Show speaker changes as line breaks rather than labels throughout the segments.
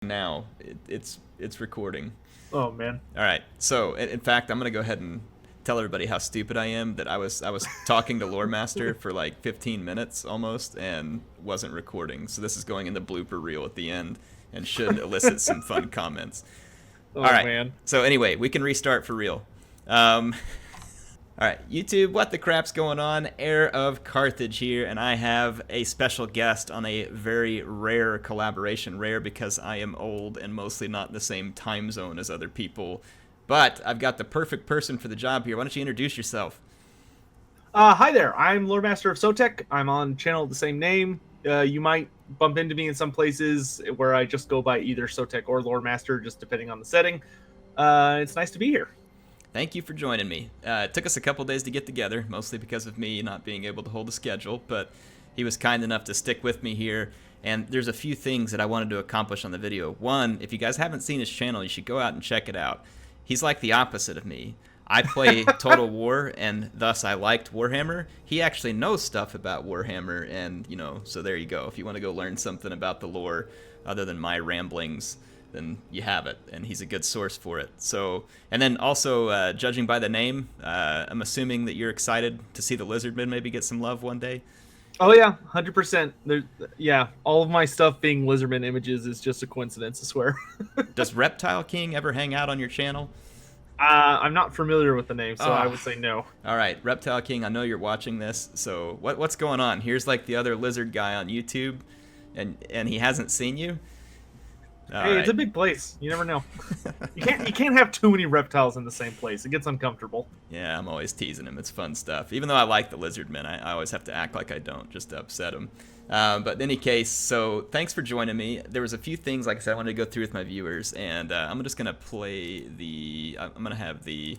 Now it's recording.
Oh man.
All right. So in fact, I'm gonna go ahead and tell everybody how stupid I am. That I was talking to Loremaster for like 15 minutes almost and wasn't recording. So this is going in the blooper reel at the end and should elicit some fun comments. All
Oh
right.
man.
So anyway, we can restart for real. Um, All right, YouTube, what the crap's going on? HeirofCarthage here, and I have a special guest on a very rare collaboration. Rare because I am old and mostly not in the same time zone as other people. But I've got the perfect person for the job here. Why don't you introduce yourself?
Hi there. I'm Loremaster of Sotek. I'm on channel with the same name. You might bump into me in some places where I just go by either Sotek or Loremaster, just depending on the setting. It's nice to be here.
Thank you for joining me. It took us a couple days to get together, mostly because of me not being able to hold a schedule, but he was kind enough to stick with me here. And there's a few things that I wanted to accomplish on the video. One, if you guys haven't seen his channel, you should go out and check it out. He's like the opposite of me. I play Total War, and thus I liked Warhammer. He actually knows stuff about Warhammer, and, so there you go. If you want to go learn something about the lore other than my ramblings, then you have it, and he's a good source for it. So, and then also, judging by the name, I'm assuming that you're excited to see the Lizardmen maybe get some love one day.
Oh yeah, 100%. Yeah, all of my stuff being Lizardman images is just a coincidence, I swear.
Does Reptile King ever hang out on your channel?
I'm not familiar with the name, so I would say no.
All right, Reptile King, I know you're watching this, so what's going on? Here's like the other lizard guy on YouTube, and he hasn't seen you?
It's a big place. You never know. You can't have too many reptiles in the same place. It gets uncomfortable.
Yeah, I'm always teasing him. It's fun stuff. Even though I like the Lizardmen, I always have to act like I don't, just to upset him. But in any case, so thanks for joining me. There was a few things, like I said, I wanted to go through with my viewers, and I'm just gonna play the. I'm gonna have the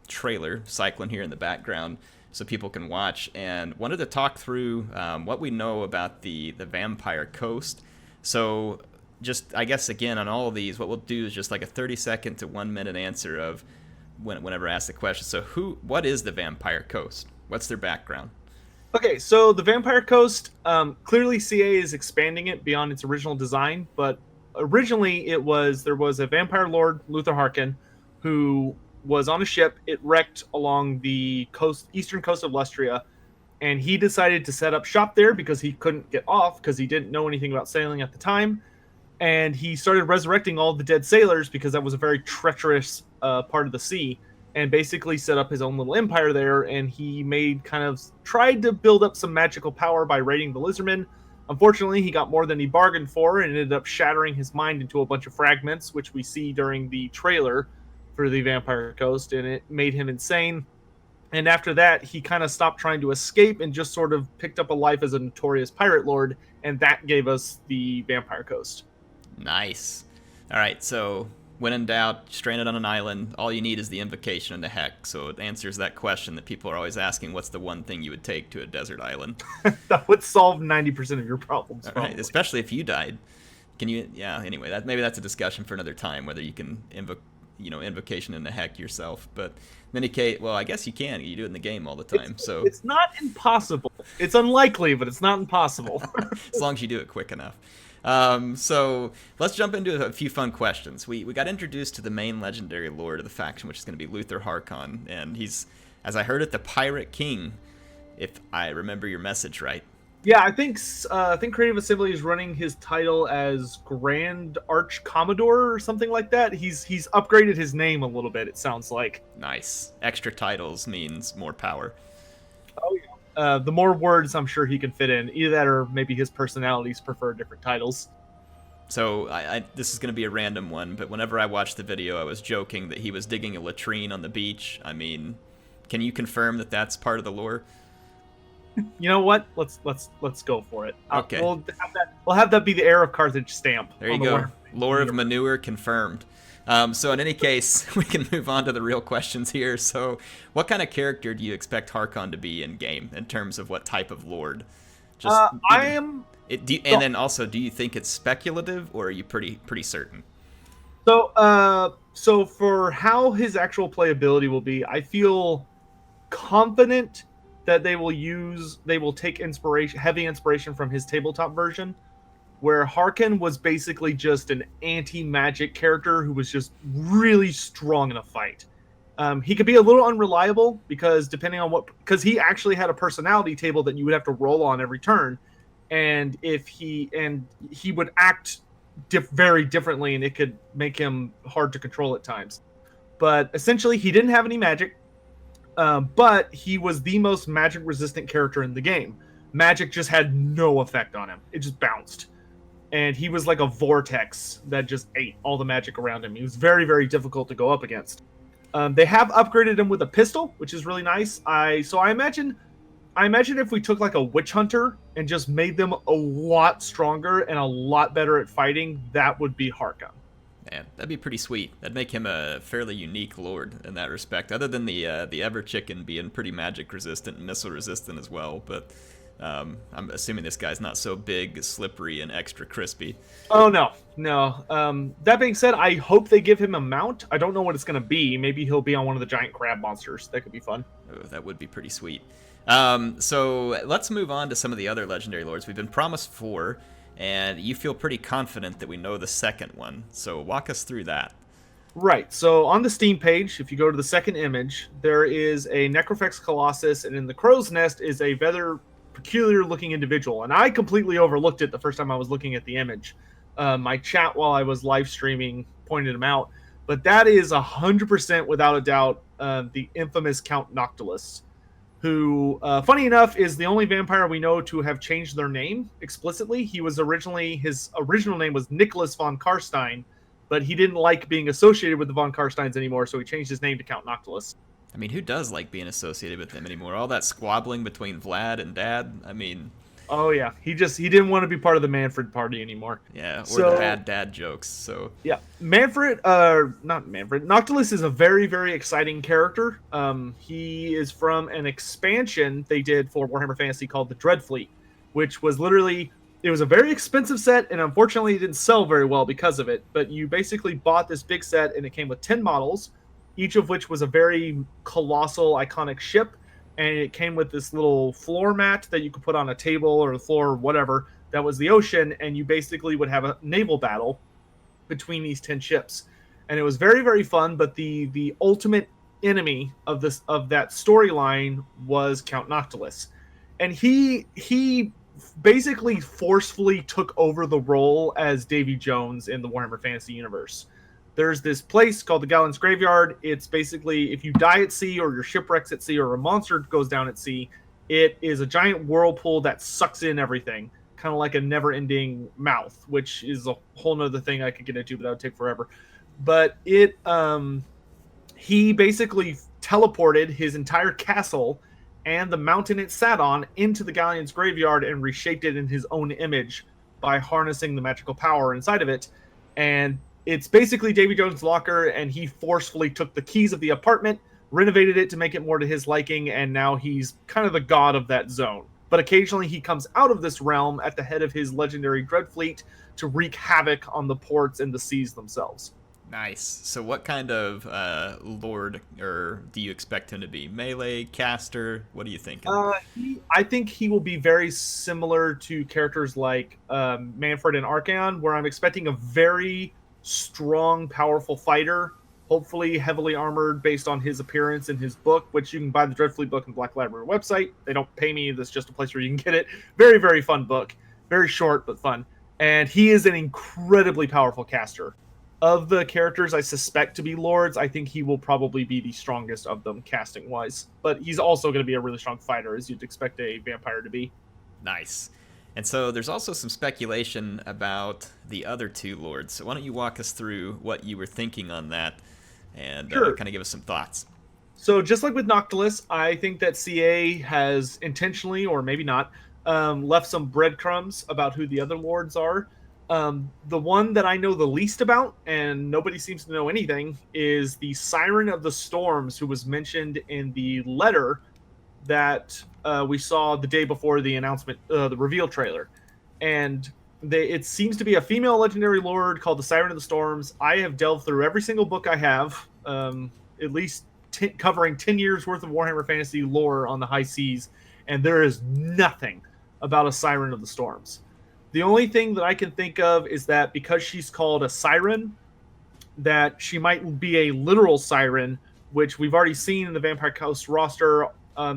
trailer cycling here in the background so people can watch. And wanted to talk through what we know about the Vampire Coast. So just, I guess, again, on all of these, what we'll do is just like a 30-second to 1 minute answer of whenever asked the question. So what is the Vampire Coast? What's their background?
Okay, so the Vampire Coast, clearly CA is expanding it beyond its original design, but originally there was a vampire lord, Luther Harkin, who was on a ship. It wrecked along the eastern coast of Lustria, and he decided to set up shop there because he couldn't get off because he didn't know anything about sailing at the time. And he started resurrecting all the dead sailors because that was a very treacherous part of the sea, and basically set up his own little empire there. And he tried to build up some magical power by raiding the Lizardmen. Unfortunately, he got more than he bargained for and ended up shattering his mind into a bunch of fragments, which we see during the trailer for the Vampire Coast, and it made him insane. And after that, he kind of stopped trying to escape and just sort of picked up a life as a notorious pirate lord, and that gave us the Vampire Coast.
Nice. All right, so when in doubt, stranded on an island, all you need is the invocation and the heck. So it answers that question that people are always asking, what's the one thing you would take to a desert island?
That would solve 90% of your problems.
All right, especially if you died. Can you, yeah, anyway, maybe that's a discussion for another time, whether you can invocation and the heck yourself. But in any case, well, I guess you can. You do it in the game all the time. So
it's not impossible. It's unlikely, but it's not impossible.
As long as you do it quick enough. So let's jump into a few fun questions. We got introduced to the main legendary lord of the faction, which is going to be Luther Harkon, and he's, as I heard it, the Pirate King, if I remember your message right.
Yeah, I think Creative Assembly is running his title as Grand Arch Commodore or something like that. He's upgraded his name a little bit, it sounds like.
Nice. Extra titles means more power.
Oh yeah. The more words I'm sure he can fit in. Either that or maybe his personalities prefer different titles.
So this is going to be a random one, but whenever I watched the video, I was joking that he was digging a latrine on the beach. I mean, can you confirm that that's part of the lore?
You know what? Let's go for it.
Okay.
We'll have that be the HeirofCarthage stamp.
There you go. Lore of manure confirmed. So in any case, we can move on to the real questions here. So what kind of character do you expect Harkon to be in game in terms of what type of lord?
And
then also, do you think it's speculative or are you pretty certain?
So for how his actual playability will be, I feel confident that they will take heavy inspiration from his tabletop version, where Harkin was basically just an anti-magic character who was just really strong in a fight. He could be a little unreliable because because he actually had a personality table that you would have to roll on every turn, and he would act very differently, and it could make him hard to control at times. But essentially, he didn't have any magic, but he was the most magic-resistant character in the game. Magic just had no effect on him; it just bounced. And he was like a vortex that just ate all the magic around him. He was very, very difficult to go up against. They have upgraded him with a pistol, which is really nice. I imagine if we took like a witch hunter and just made them a lot stronger and a lot better at fighting, that would be Harkin.
Man, that'd be pretty sweet. That'd make him a fairly unique lord in that respect, other than the Ever Chicken being pretty magic resistant and missile resistant as well. But I'm assuming this guy's not so big, slippery, and extra crispy.
Oh, no. That being said, I hope they give him a mount. I don't know what it's going to be. Maybe he'll be on one of the giant crab monsters. That could be fun.
Oh, that would be pretty sweet. So let's move on to some of the other legendary lords. We've been promised 4, and you feel pretty confident that we know the second one. So walk us through that.
Right. So on the Steam page, if you go to the second image, there is a Necro Fax Colossus, and in the crow's nest is a rather peculiar-looking individual. And I completely overlooked it the first time I was looking at the image. My chat while I was live streaming pointed him out. But that is 100% without a doubt the infamous Count Noctilus, who, funny enough, is the only vampire we know to have changed their name explicitly. His original name was Nicholas von Karstein, but he didn't like being associated with the von Karsteins anymore, so he changed his name to Count Noctilus.
I mean, who does like being associated with them anymore? All that squabbling between Vlad and Dad. I mean,
oh yeah, he didn't want to be part of the Manfred party anymore.
Yeah, or the bad dad jokes. So
yeah, not Manfred. Noctilus is a very, very exciting character. He is from an expansion they did for Warhammer Fantasy called the Dreadfleet, which was it was a very expensive set, and unfortunately it didn't sell very well because of it. But you basically bought this big set, and it came with 10 models, each of which was a very colossal, iconic ship. And it came with this little floor mat that you could put on a table or the floor or whatever. That was the ocean, and you basically would have a naval battle between these 10 ships. And it was very, very fun, but the ultimate enemy of that storyline was Count Noctilus. And he basically forcefully took over the role as Davy Jones in the Warhammer Fantasy universe. There's this place called the Gallant's Graveyard. It's basically, if you die at sea or your shipwrecks at sea or a monster goes down at sea, it is a giant whirlpool that sucks in everything, kind of like a never-ending mouth, which is a whole nother thing I could get into, but that would take forever. But he basically teleported his entire castle and the mountain it sat on into the Gallant's Graveyard and reshaped it in his own image by harnessing the magical power inside of it. And it's basically Davy Jones' locker, and he forcefully took the keys of the apartment, renovated it to make it more to his liking, and now he's kind of the god of that zone. But occasionally he comes out of this realm at the head of his legendary Dreadfleet to wreak havoc on the ports and the seas themselves.
Nice. So what kind of lord do you expect him to be? Melee, caster? What are you thinking?
I think he will be very similar to characters like Manfred and Archaon, where I'm expecting a very strong, powerful fighter, hopefully heavily armored based on his appearance in his book, which you can buy the Dreadfleet book on Black Library website. They don't pay me. That's just a place where you can get it. Very, very fun book. Very short, but fun. And he is an incredibly powerful caster. Of the characters I suspect to be lords, I think he will probably be the strongest of them casting-wise. But he's also going to be a really strong fighter, as you'd expect a vampire to be.
Nice. And so there's also some speculation about the other 2 lords. So why don't you walk us through what you were thinking on that and
Sure.
kind of give us some thoughts.
So just like with Noctilus, I think that CA has intentionally, or maybe not, left some breadcrumbs about who the other lords are. The one that I know the least about, and nobody seems to know anything, is the Siren of the Storms, who was mentioned in the letter that we saw the day before the announcement, the reveal trailer. And it seems to be a female legendary lord called the Siren of the Storms. I have delved through every single book I have, at least covering 10 years worth of Warhammer Fantasy lore on the high seas, and there is nothing about a Siren of the Storms. The only thing that I can think of is that because she's called a Siren, that she might be a literal Siren, which we've already seen in the Vampire Coast roster.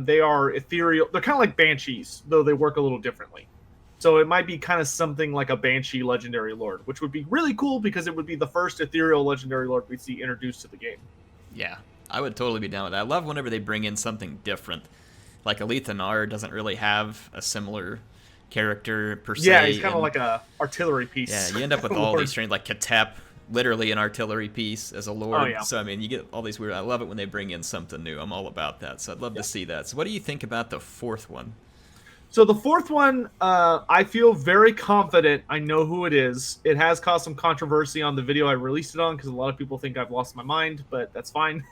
They are ethereal. They're kind of like Banshees, though they work a little differently. So it might be kind of something like a Banshee Legendary Lord, which would be really cool because it would be the first ethereal Legendary Lord we see introduced to the game.
Yeah, I would totally be down with that. I love whenever they bring in something different. Like Leviathan doesn't really have a similar character per se.
Yeah, he's kind of like a artillery piece.
Yeah, you end up with all these strange, like Katep, literally an artillery piece as a lord.
Oh, yeah.
So, I mean, you get all these weird... I love it when they bring in something new. I'm all about that. So I'd love to see that. So what do you think about the fourth one?
So the fourth one, I feel very confident I know who it is. It has caused some controversy on the video I released it on because a lot of people think I've lost my mind, but that's fine.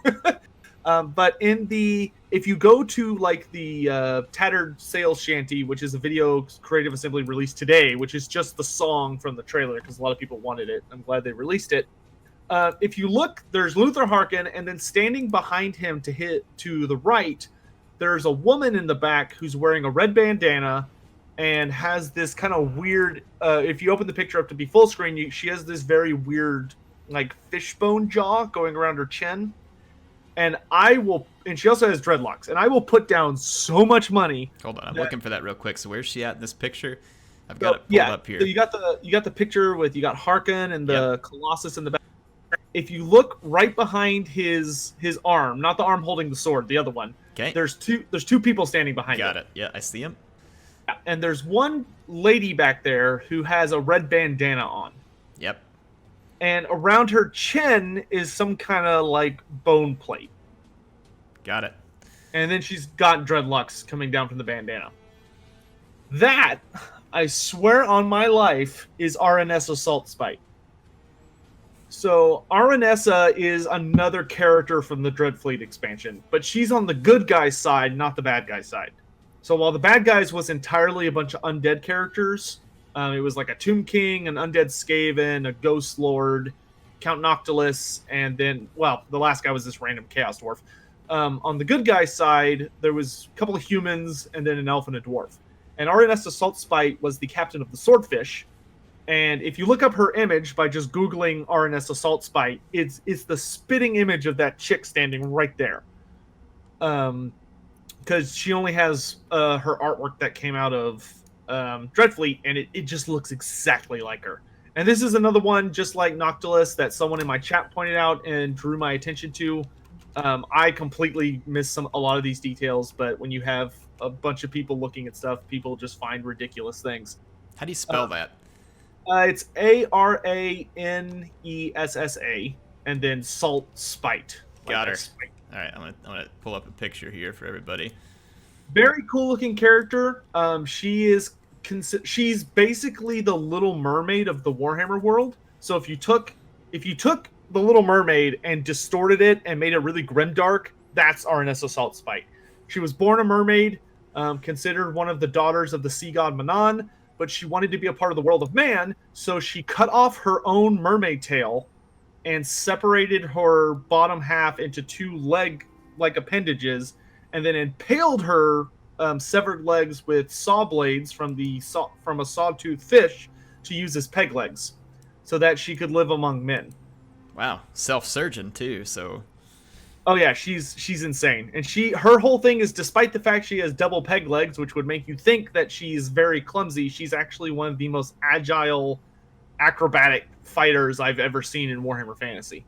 But if you go to like the Tattered Sail Shanty, which is a video Creative Assembly released today, which is just the song from the trailer because a lot of people wanted it. I'm glad they released it. If you look, there's Luther Harkin, and then standing behind him to the right, there's a woman in the back who's wearing a red bandana and has this kind of weird, if you open the picture up to be full screen, she has this very weird, like, fishbone jaw going around her chin. And she also has dreadlocks. And I will put down so much money.
Hold on, I'm looking for that real quick. So where's she at in this picture? I've got it pulled up here.
So you got the picture with, you got Harkin and the Colossus in the back. If you look right behind his arm, not the arm holding the sword, the other one.
Okay.
There's two people standing behind him.
Got it. Yeah, I see him.
And there's one lady back there who has a red bandana on.
Yep.
And around her chin is some kind of like bone plate.
Got it.
And then she's got dreadlocks coming down from the bandana. That, I swear on my life, is Aranessa Saltspite. So Aranessa is another character from the Dreadfleet expansion, but she's on the good guy's side, not the bad guy's side. So while the bad guys was entirely a bunch of undead characters, it was like a Tomb King, an Undead Skaven, a Ghost Lord, Count Noctilus, and then, well, the last guy was this random Chaos Dwarf. On the good guy's side, there was a couple of humans, and then an elf and a dwarf. And Aranessa Saltspite was the captain of the Swordfish. And if you look up her image by just Googling Aranessa Saltspite, it's the spitting image of that chick standing right there. Because she only has her artwork that came out of Dreadfleet, and it just looks exactly like her. And this is another one, just like Noctilus, that someone in my chat pointed out and drew my attention to. I completely missed a lot of these details, but when you have a bunch of people looking at stuff, people just find ridiculous things.
How do you spell that?
It's Aranessa, and then Salt Spite.
Got her. All right, I'm gonna pull up a picture here for everybody.
Very cool looking character. She's basically the Little Mermaid of the Warhammer world. So if you took the Little Mermaid and distorted it and made it really grimdark, that's Aranessa Saltspite. She was born a mermaid, considered one of the daughters of the sea god Mann, but she wanted to be a part of the world of man, so she cut off her own mermaid tail and separated her bottom half into two leg-like appendages, and then impaled her severed legs with saw blades from a sawtooth fish to use as peg legs, so that she could live among men.
Wow, self-surgeon too. So.
Oh yeah, she's insane, and her whole thing is, despite the fact she has double peg legs, which would make you think that she's very clumsy, she's actually one of the most agile, acrobatic fighters I've ever seen in Warhammer Fantasy,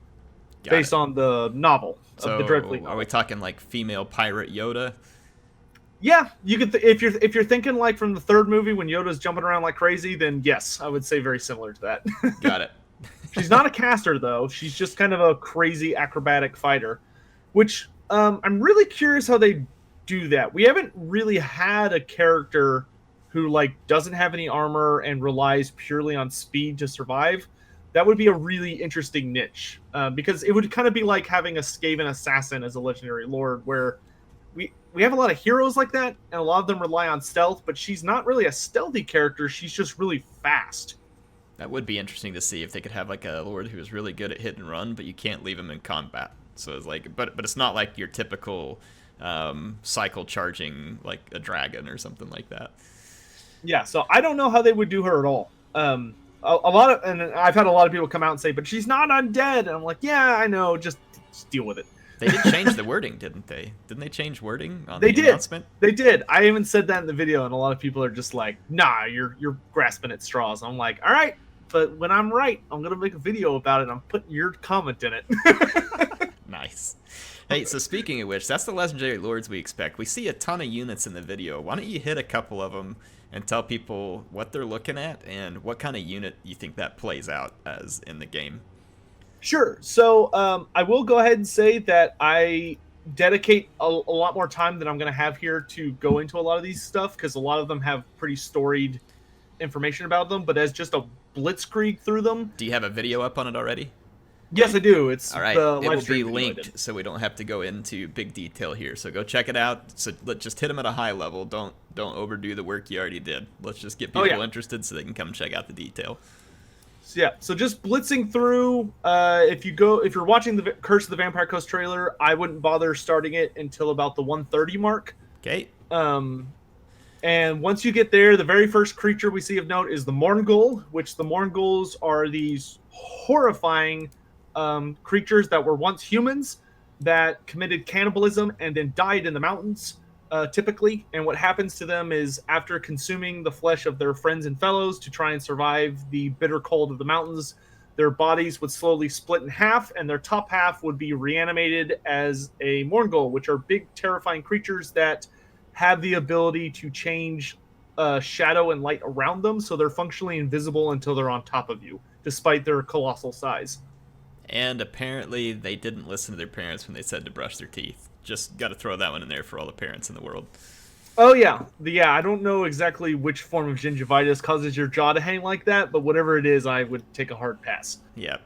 based on the novel of the Dreadfleet novel.
Are we talking like female pirate Yoda?
Yeah, you could if you're thinking like from the third movie when Yoda's jumping around like crazy, then yes, I would say very similar to that.
Got it.
She's not a caster though; she's just kind of a crazy acrobatic fighter. Which I'm really curious how they do that. We haven't really had a character who like doesn't have any armor and relies purely on speed to survive. That would be a really interesting niche, because it would kind of be like having a Skaven assassin as a legendary lord, where we have a lot of heroes like that, and a lot of them rely on stealth, but she's not really a stealthy character. She's just really fast.
That would be interesting to see if they could have like a lord who is really good at hit and run, but you can't leave him in combat. So it's like, but it's not like your typical cycle charging like a dragon or something like that.
Yeah, so I don't know how they would do her at all. A lot of, and I've had a lot of people come out and say, but she's not undead. And I'm like, yeah, I know, just deal with it.
They did change the wording, didn't they? Didn't they change wording on
They
the
did.
announcement?
They did. I even said that in the video, and a lot of people are just like, nah, you're grasping at straws. I'm like, all right, but when I'm right, I'm gonna make a video about it. I'm putting your comment in it.
Nice. Hey, so speaking of which, that's the legendary lords we expect. We see a ton of units in the video. Why don't you hit a couple of them and tell people what they're looking at and what kind of unit you think that plays out as in the game?
Sure. So I will go ahead and say that I dedicate a lot more time than I'm going to have here to go into a lot of these stuff, because a lot of them have pretty storied information about them. But as just a blitzkrieg through them.
Do you have a video up on it already?
Yes, I do. It's
all right.
The
it
live
will be linked,
I
so we don't have to go into big detail here. So go check it out. So let's just hit them at a high level. Don't overdo the work you already did. Let's just get people interested so they can come check out the detail.
Yeah, so just blitzing through. If you're watching the Curse of the Vampire Coast trailer, I wouldn't bother starting it until about the 130 mark.
Okay.
And once you get there, the very first creature we see of note is the Mourngul, which the Mournguls are these horrifying creatures that were once humans that committed cannibalism and then died in the mountains. Typically, and what happens to them is, after consuming the flesh of their friends and fellows to try and survive the bitter cold of the mountains, their bodies would slowly split in half, and their top half would be reanimated as a Mourngul, which are big, terrifying creatures that have the ability to change shadow and light around them, so they're functionally invisible until they're on top of you, despite their colossal size.
And apparently they didn't listen to their parents when they said to brush their teeth. Just got to throw that one in there for all the parents in the world.
Oh, yeah. I don't know exactly which form of gingivitis causes your jaw to hang like that, but whatever it is, I would take a hard pass.
Yeah.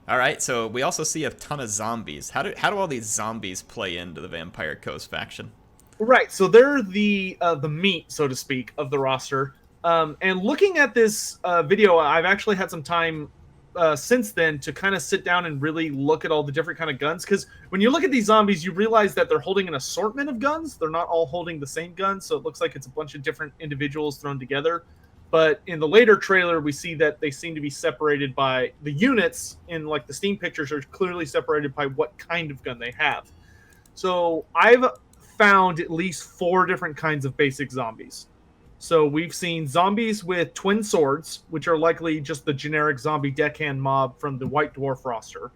All right, so we also see a ton of zombies. How do all these zombies play into the Vampire Coast faction?
Right, so they're the meat, so to speak, of the roster. And looking at this video, I've actually had some time since then to kind of sit down and really look at all the different kind of guns, because when you look at these zombies, you realize that they're holding an assortment of guns. They're not all holding the same gun, so it looks like it's a bunch of different individuals thrown together. But in the later trailer, we see that they seem to be separated by the units. In like the Steam pictures are clearly separated by what kind of gun they have. So I've found at least 4 different kinds of basic zombies. So we've seen zombies with twin swords, which are likely just the generic zombie deckhand mob from the White Dwarf roster.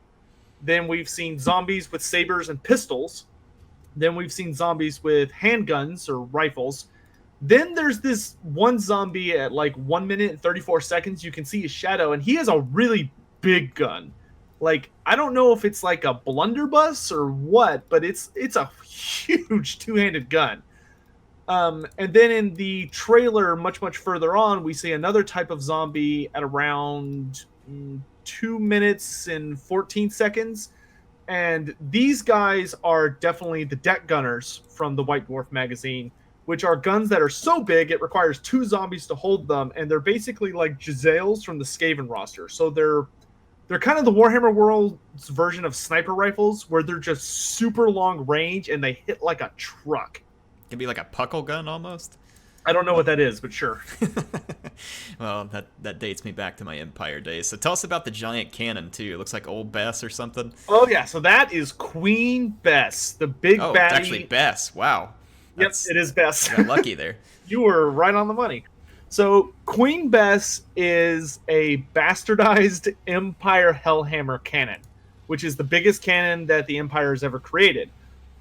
Then we've seen zombies with sabers and pistols. Then we've seen zombies with handguns or rifles. Then there's this one zombie at like 1 minute and 34 seconds. You can see his shadow, and he has a really big gun. Like, I don't know if it's like a blunderbuss or what, but it's a huge two-handed gun. And then in the trailer, much further on, we see another type of zombie at around 2 minutes and 14 seconds. And these guys are definitely the deck gunners from the White Dwarf magazine, which are guns that are so big it requires 2 zombies to hold them. And they're basically like Giselles from the Skaven roster. So they're kind of the Warhammer world's version of sniper rifles, where they're just super long range and they hit like a truck.
Can be like a puckle gun almost.
I don't know what that is, but sure.
Well, that dates me back to my Empire days. So tell us about the giant cannon too. It looks like old Bess or something.
Oh yeah, so that is Queen Bess, the big baddie.
It's actually Bess. Wow.
Yep, it is Bess.
Got lucky there.
You were right on the money. So Queen Bess is a bastardized Empire Hellhammer cannon, which is the biggest cannon that the Empire has ever created.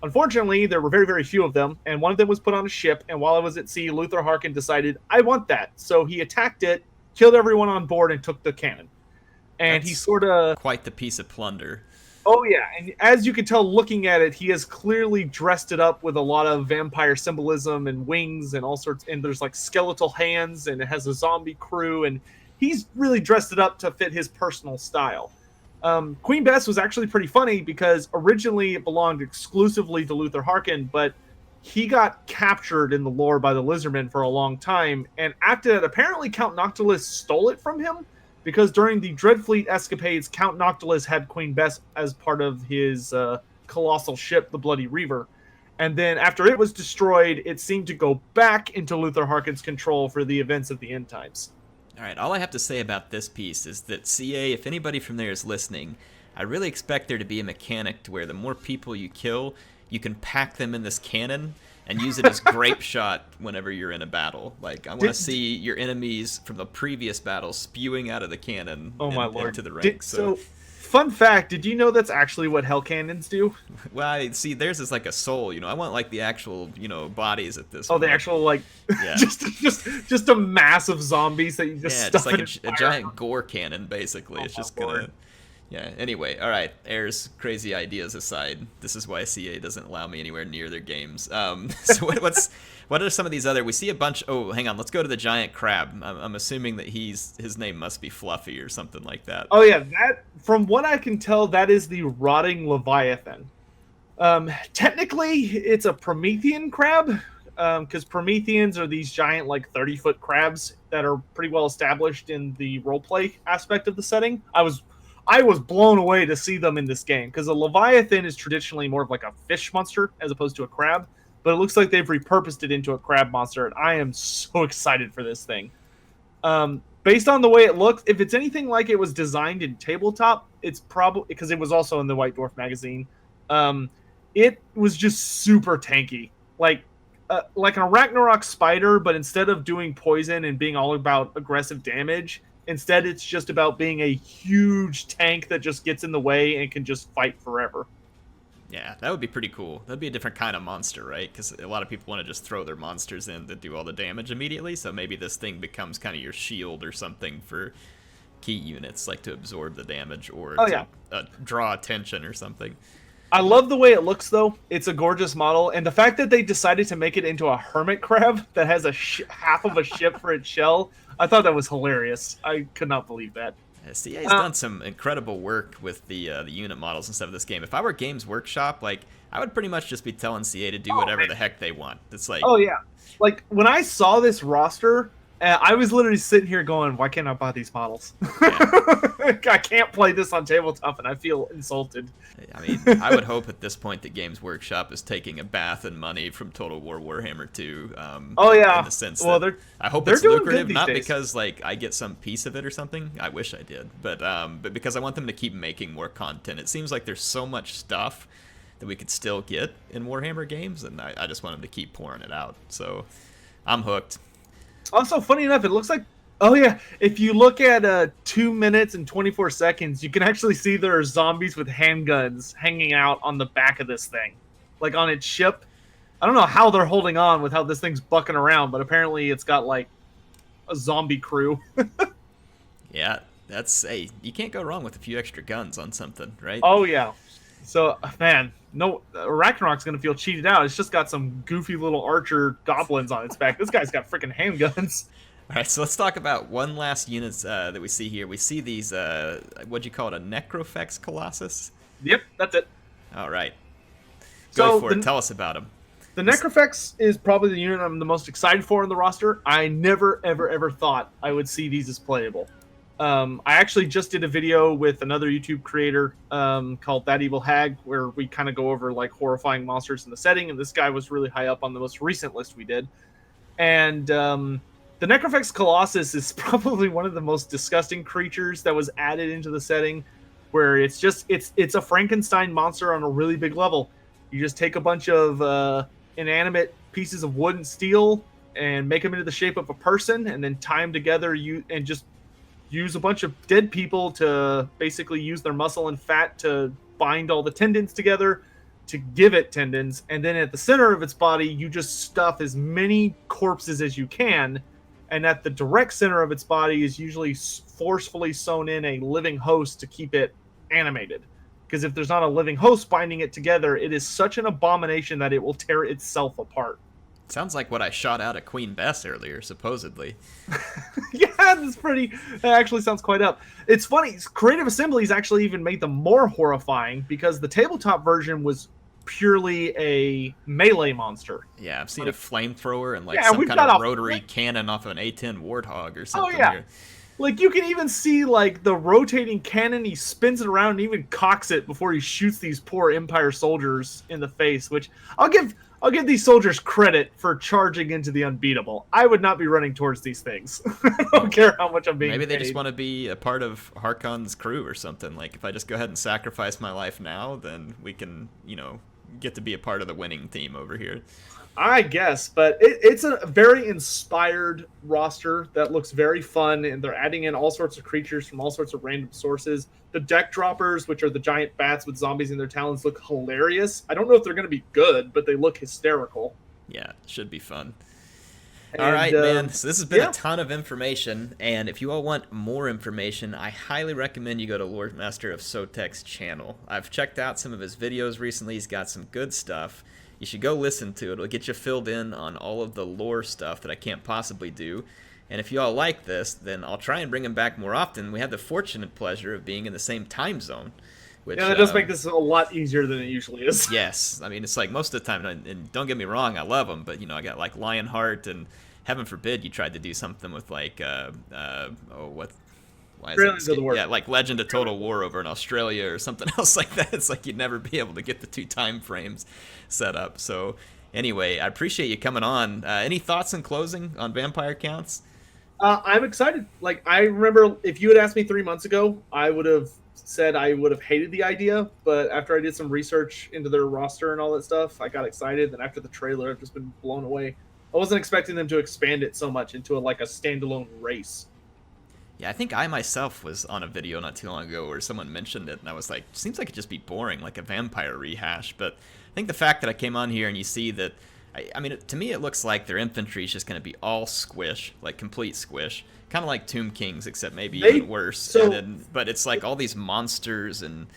Unfortunately, there were very, very few of them, and one of them was put on a ship, and while it was at sea, Luther Harkin decided, I want that. So he attacked it, killed everyone on board, and took the cannon. And he sort of...
quite the piece of plunder.
Oh, yeah, and as you can tell looking at it, he has clearly dressed it up with a lot of vampire symbolism and wings and all sorts, and there's like skeletal hands, and it has a zombie crew, and he's really dressed it up to fit his personal style. Queen Bess was actually pretty funny because originally it belonged exclusively to Luther Harkin, but he got captured in the lore by the Lizardmen for a long time, and apparently Count Noctilus stole it from him, because during the Dreadfleet escapades, Count Noctilus had Queen Bess as part of his colossal ship, the Bloody Reaver. And then after it was destroyed, it seemed to go back into Luther Harkin's control for the events of the end times.
All right, all I have to say about this piece is that CA, if anybody from there is listening, I really expect there to be a mechanic to where the more people you kill, you can pack them in this cannon and use it as grape shot whenever you're in a battle. Like, I want to see your enemies from the previous battle spewing out of the cannon into the ranks.
So, fun fact, did you know that's actually what hell cannons do?
Well, I see, theirs is like a soul, I want, like, the actual, bodies at this
point. The actual, like, yeah. just a mass of zombies that you just stuff
just like a giant gore cannon, basically. It's just gonna... Yeah, anyway, all right, Air's crazy ideas aside, this is why CA doesn't allow me anywhere near their games. So what are some of these other... We see a bunch... Oh, hang on, let's go to the giant crab. I'm assuming that his name must be Fluffy or something like that.
Oh, yeah, that, from what I can tell, that is the rotting Leviathan. Technically, it's a Promethean crab, because Prometheans are these giant, like, 30-foot crabs that are pretty well established in the roleplay aspect of the setting. I was blown away to see them in this game, because a Leviathan is traditionally more of like a fish monster as opposed to a crab, but it looks like they've repurposed it into a crab monster, and I am so excited for this thing. Based on the way it looks, if it's anything like it was designed in tabletop, it's probably, because it was also in the White Dwarf magazine, it was just super tanky. Like an Ragnarok spider, but instead of doing poison and being all about aggressive damage... Instead, it's just about being a huge tank that just gets in the way and can just fight forever.
Yeah, that would be pretty cool. That'd be a different kind of monster, right? Because a lot of people want to just throw their monsters in to do all the damage immediately, so maybe this thing becomes kind of your shield or something for key units, like to absorb the damage or draw attention or something.
I love the way it looks, though. It's a gorgeous model, and the fact that they decided to make it into a hermit crab that has a half of a ship for its shell, I thought that was hilarious. I could not believe that.
Yeah, CA's done some incredible work with the unit models and stuff of this game. If I were Games Workshop, like, I would pretty much just be telling CA to do whatever the heck they want. It's like...
Oh, yeah. Like, when I saw this roster... I was literally sitting here going, why can't I buy these models? Yeah. I can't play this on tabletop, and I feel insulted.
I mean, I would hope at this point that Games Workshop is taking a bath in money from Total War Warhammer 2.
Oh, yeah.
In the sense that I hope it's lucrative, not because, like, I get some piece of it or something. I wish I did. But because I want them to keep making more content. It seems like there's so much stuff that we could still get in Warhammer games, and I just want them to keep pouring it out. So I'm hooked.
Also, funny enough, it looks like... Oh, yeah. If you look at 2 minutes and 24 seconds, you can actually see there are zombies with handguns hanging out on the back of this thing. Like, on its ship. I don't know how they're holding on with how this thing's bucking around, but apparently it's got, like, a zombie crew.
Yeah, that's... Hey, you can't go wrong with a few extra guns on something, right?
Oh, yeah. So, man... No, Ragnarok's going to feel cheated out. It's just got some goofy little archer goblins on its back. This guy's got freaking handguns.
All right, so let's talk about one last unit that we see here. We see these, what'd you call it, a Necro Fax Colossus?
Yep, that's it.
All right. Go for it. Tell us about him.
The Necro Fax is probably the unit I'm the most excited for in the roster. I never, ever, ever thought I would see these as playable. I actually just did a video with another YouTube creator called That Evil Hag, where we kind of go over like horrifying monsters in the setting, and this guy was really high up on the most recent list we did. And the Necro Fax Colossus is probably one of the most disgusting creatures that was added into the setting, where it's a Frankenstein monster on a really big level. You just take a bunch of inanimate pieces of wood and steel and make them into the shape of a person, and then tie them together and just use a bunch of dead people to basically use their muscle and fat to bind all the tendons together to give it tendons. And then at the center of its body, you just stuff as many corpses as you can. And at the direct center of its body is usually forcefully sewn in a living host to keep it animated. Because if there's not a living host binding it together, it is such an abomination that it will tear itself apart.
Sounds like what I shot out at Queen Bess earlier, supposedly.
Yeah, that actually sounds quite up. It's funny, Creative Assemblies actually even made them more horrifying because the tabletop version was purely a melee monster.
Yeah, I've seen a flamethrower and some kind of rotary cannon off of an A-10 Warthog or something.
Oh, yeah.
Here.
Like, you can even see, like, the rotating cannon, he spins it around and even cocks it before he shoots these poor Empire soldiers in the face, which I'll give I'll give these soldiers credit for charging into the unbeatable. I would not be running towards these things. I don't care how much I'm being
Maybe they
paid.
just want to be a part of Harkon's crew or something. Like, if I just go ahead and sacrifice my life now, then we can, you know, get to be a part of the winning team over here.
I guess, but it's a very inspired roster that looks very fun, and they're adding in all sorts of creatures from all sorts of random sources. The deck droppers, which are the giant bats with zombies in their talons, look hilarious. I don't know if they're going to be good, but they look hysterical.
Yeah, should be fun.
And,
all right, man. So this has been
yeah.
a ton of information, and if you all want more information, I highly recommend you go to Loremaster of Sotek's channel. I've checked out some of his videos recently. He's got some good stuff. You should go listen to it. It'll get you filled in on all of the lore stuff that I can't possibly do. And if you all like this, then I'll try and bring him back more often. We have the fortunate pleasure of being in the same time zone. Which,
Yeah, that does make this a lot easier than it usually is.
Yes. I mean, it's like most of the time, and don't get me wrong, I love them, but, you know, I got like Lionheart, and heaven forbid you tried to do something with like, why is it? Yeah, like Legend of Total War over in Australia or something else like that. It's like you'd never be able to get the 2 time frames set up. So anyway, I appreciate you coming on. Any thoughts in closing on vampire counts?
I'm excited. Like, I remember if you had asked me 3 months ago, I would have said I would have hated the idea. But after I did some research into their roster and all that stuff, I got excited. And after the trailer, I've just been blown away. I wasn't expecting them to expand it so much into like a standalone race.
Yeah, I think I myself was on a video not too long ago where someone mentioned it, and I was like, seems like it'd just be boring, like a vampire rehash. But I think the fact that I came on here and you see that, I mean, to me it looks like their infantry is just going to be all squish, like complete squish. Kind of like Tomb Kings, except maybe even worse. But it's like all these monsters and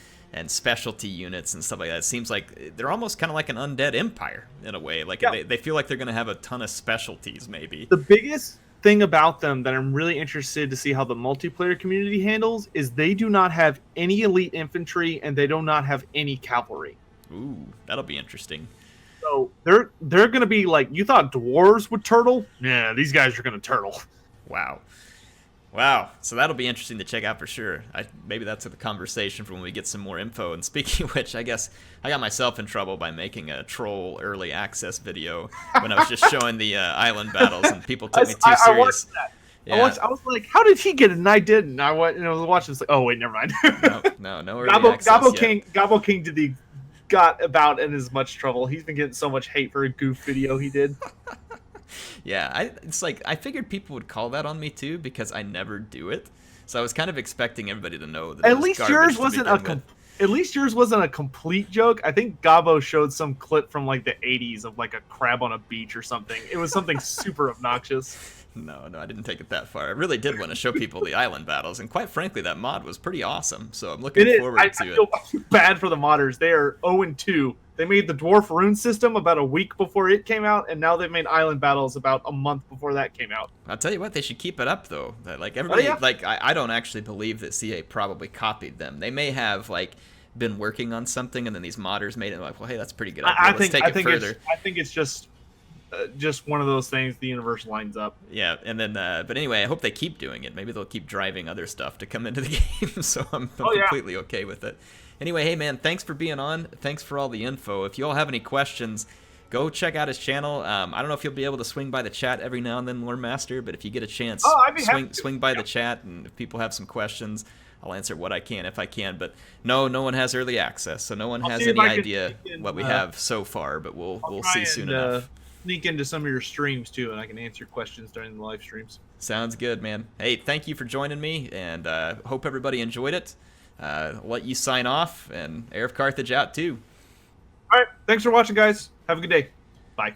specialty units and stuff like that. It seems like they're almost kind of like an undead empire in a way. Like they feel like they're going to have a ton of specialties, maybe.
The biggest thing about them that I'm really interested to see how the multiplayer community handles is they do not have any elite infantry and they do not have any cavalry.
Ooh, that'll be interesting.
So they're going to be like, you thought dwarves would turtle? Yeah, these guys are going to turtle.
Wow. So that'll be interesting to check out for sure. Maybe that's the conversation for when we get some more info. And speaking of which, I guess I got myself in trouble by making a troll early access video when I was just showing the island battles, and people took me too serious.
I watched that. Yeah. I was like, how did he get it? And I didn't. I went and I was watching. It's like, oh wait, never mind.
no early access
Gobble King got about in as much trouble. He's been getting so much hate for a goof video he did.
Yeah, it's like I figured people would call that on me too because I never do it. So I was kind of expecting everybody to know that.
At least yours wasn't a complete joke. I think Gabo showed some clip from like the 80s of like a crab on a beach or something. It was something super obnoxious.
No, I didn't take it that far. I really did want to show people the island battles, and quite frankly, that mod was pretty awesome. So I'm looking forward to it.
I feel bad for the modders. They are 0-2. They made the Dwarf Rune system about a week before it came out, and now they've made island battles about a month before that came out.
I'll tell you what, they should keep it up though. Like everybody, like I don't actually believe that CA probably copied them. They may have like been working on something, and then these modders made it like, well, hey, that's a pretty good idea. Let's take it further.
I think it's just one of those things the universe lines up.
Yeah, and then but anyway, I hope they keep doing it. Maybe they'll keep driving other stuff to come into the game, so I'm completely okay with it. Anyway, hey man, thanks for being on. Thanks for all the info. If you all have any questions, go check out his channel. I don't know if you'll be able to swing by the chat every now and then, Loremaster, but if you get a chance, swing by the chat, and if people have some questions, I'll answer what I can if I can. But no one has early access, so no one has any idea what we have so far, but we'll see soon enough.
Sneak into some of your streams too, and I can answer questions during the live streams.
Sounds good, man. Hey, thank you for joining me, and hope everybody enjoyed it. I'll let you sign off, and HeirofCarthage out too.
All right, thanks for watching, guys. Have a good day. Bye.